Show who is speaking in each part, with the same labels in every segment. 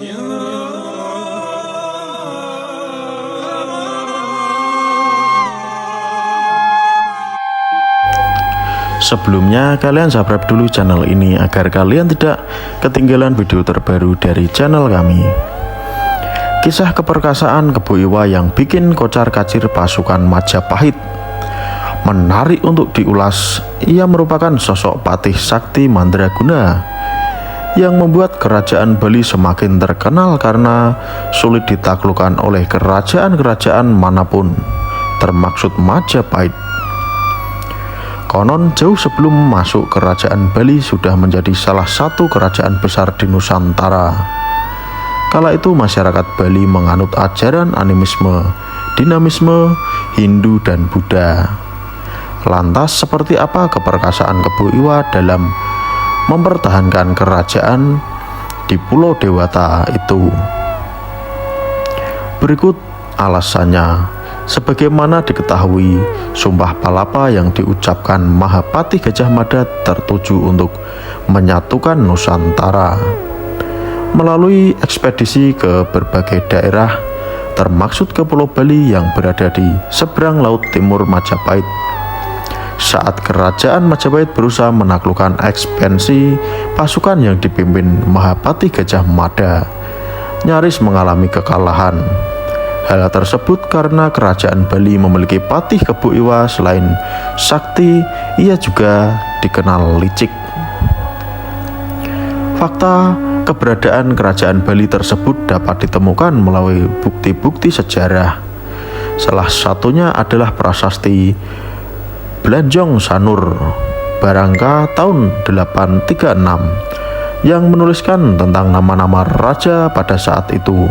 Speaker 1: Sebelumnya kalian subscribe dulu channel ini agar kalian tidak ketinggalan video terbaru dari channel kami. Kisah keperkasaan Kebo Iwa yang bikin kocar-kacir pasukan Majapahit menarik untuk diulas. Ia merupakan sosok patih sakti mandraguna yang membuat kerajaan Bali semakin terkenal karena sulit ditaklukkan oleh kerajaan-kerajaan manapun, termaksud Majapahit. Konon jauh sebelum masuk kerajaan Bali sudah menjadi salah satu kerajaan besar di Nusantara. Kala itu masyarakat Bali menganut ajaran animisme, dinamisme, Hindu dan Buddha. Lantas seperti apa keperkasaan Kebo Iwa dalam mempertahankan kerajaan di Pulau Dewata itu? Berikut alasannya. Sebagaimana diketahui, Sumpah Palapa yang diucapkan Mahapati Gajah Mada tertuju untuk menyatukan Nusantara. Melalui ekspedisi ke berbagai daerah, termaksud ke Pulau Bali yang berada di seberang laut timur Majapahit. Saat kerajaan Majapahit berusaha menaklukkan ekspansi pasukan yang dipimpin Mahapati Gajah Mada, nyaris mengalami kekalahan. Hal tersebut karena kerajaan Bali memiliki patih Kebo Iwa. Selain sakti, ia juga dikenal licik. Fakta keberadaan kerajaan Bali tersebut dapat ditemukan melalui bukti-bukti sejarah. Salah satunya adalah prasasti Blanjong Sanur Barangka tahun 836 yang menuliskan tentang nama-nama raja pada saat itu.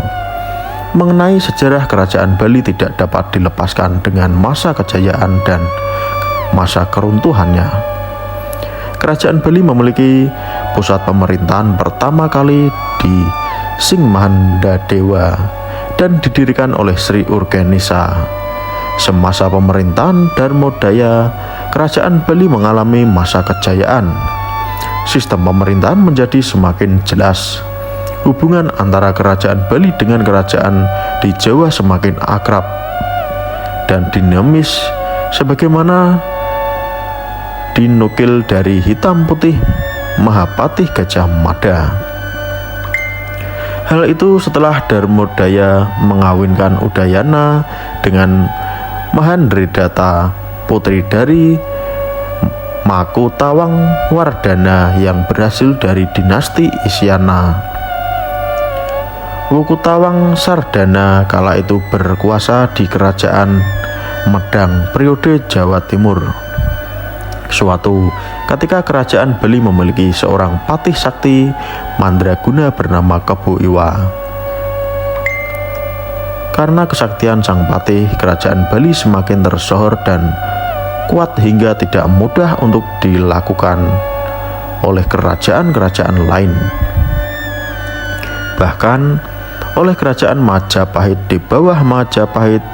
Speaker 1: Mengenai sejarah kerajaan Bali tidak dapat dilepaskan dengan masa kejayaan dan masa keruntuhannya. Kerajaan Bali memiliki pusat pemerintahan pertama kali di Singmahandadewa dan didirikan oleh Sri Urgenisa. Semasa pemerintahan Darmodaya, kerajaan Bali mengalami masa kejayaan. Sistem pemerintahan menjadi semakin jelas. Hubungan antara kerajaan Bali dengan kerajaan di Jawa semakin akrab dan dinamis, sebagaimana dinukil dari hitam putih Mahapati Gajah Mada. Hal itu setelah Darmodaya mengawinkan Udayana dengan Mahandridata, putri dari Makutawang Wardana yang berhasil dari dinasti Isyana. Wukutawang Sardana kala itu berkuasa di kerajaan Medang periode Jawa Timur. Suatu ketika kerajaan Bali memiliki seorang patih sakti mandraguna bernama Kebo Iwa. Karena kesaktian sang patih, kerajaan Bali semakin tersohor dan kuat hingga tidak mudah untuk dilakukan oleh kerajaan-kerajaan lain. Bahkan oleh kerajaan Majapahit di bawah Majapahit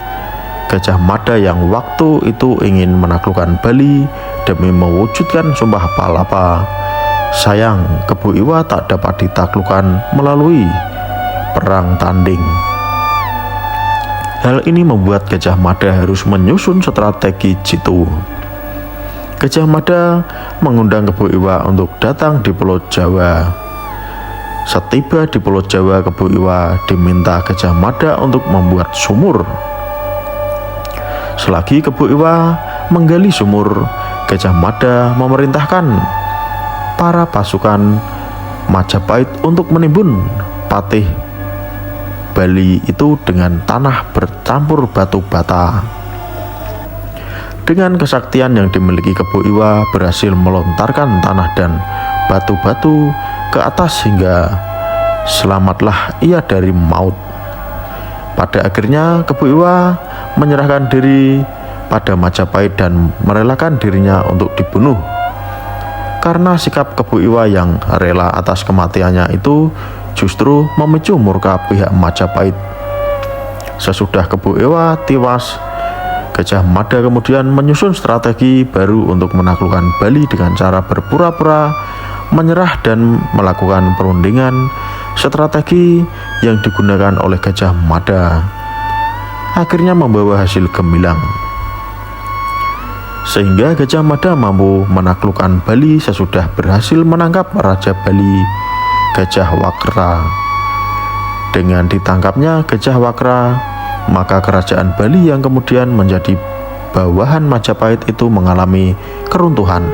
Speaker 1: Gajah Mada yang waktu itu ingin menaklukkan Bali demi mewujudkan Sumpah Palapa. Sayang, Kebo Iwa tak dapat ditaklukkan melalui perang tanding. Hal ini membuat Gajah Mada harus menyusun strategi jitu. Gajah Mada mengundang Kebo Iwa untuk datang di Pulau Jawa. Setiba di Pulau Jawa, Kebo Iwa diminta Gajah Mada untuk membuat sumur. Selagi Kebo Iwa menggali sumur, Gajah Mada memerintahkan para pasukan Majapahit untuk menimbun patih Bali itu dengan tanah bercampur batu bata. Dengan kesaktian yang dimiliki, Kebo Iwa berhasil melontarkan tanah dan batu-batu ke atas hingga selamatlah ia dari maut. Pada akhirnya Kebo Iwa menyerahkan diri pada Majapahit dan merelakan dirinya untuk dibunuh. Karena sikap Kebo Iwa yang rela atas kematiannya itu justru memicu murka pihak Majapahit. Sesudah Kebo Iwa tewas, Gajah Mada kemudian menyusun strategi baru untuk menaklukkan Bali dengan cara berpura-pura menyerah dan melakukan perundingan Strategi yang digunakan oleh Gajah Mada akhirnya membawa hasil gemilang, sehingga Gajah Mada mampu menaklukkan Bali sesudah berhasil menangkap Raja Bali, Gajah Wakra. Dengan ditangkapnya Gajah Wakra, maka kerajaan Bali yang kemudian menjadi bawahan Majapahit itu mengalami keruntuhan.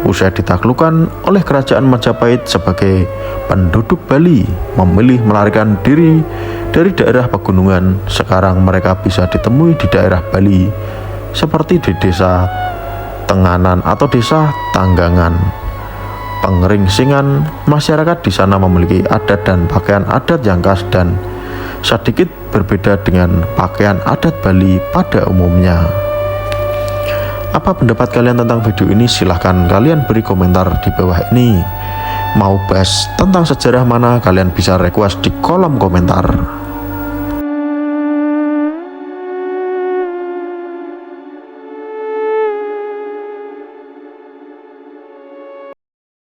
Speaker 1: Usai ditaklukkan oleh kerajaan Majapahit, sebagai penduduk Bali memilih melarikan diri dari daerah pegunungan. Sekarang mereka bisa ditemui di daerah Bali, seperti di desa Tenganan atau desa Tanggangan, Pengeringsingan. Masyarakat di sana memiliki adat dan pakaian adat yang khas dan sedikit berbeda dengan pakaian adat Bali pada umumnya. Apa pendapat kalian tentang video ini? Silahkan kalian beri komentar di bawah ini. Mau bahas tentang sejarah mana, kalian bisa request di kolom komentar.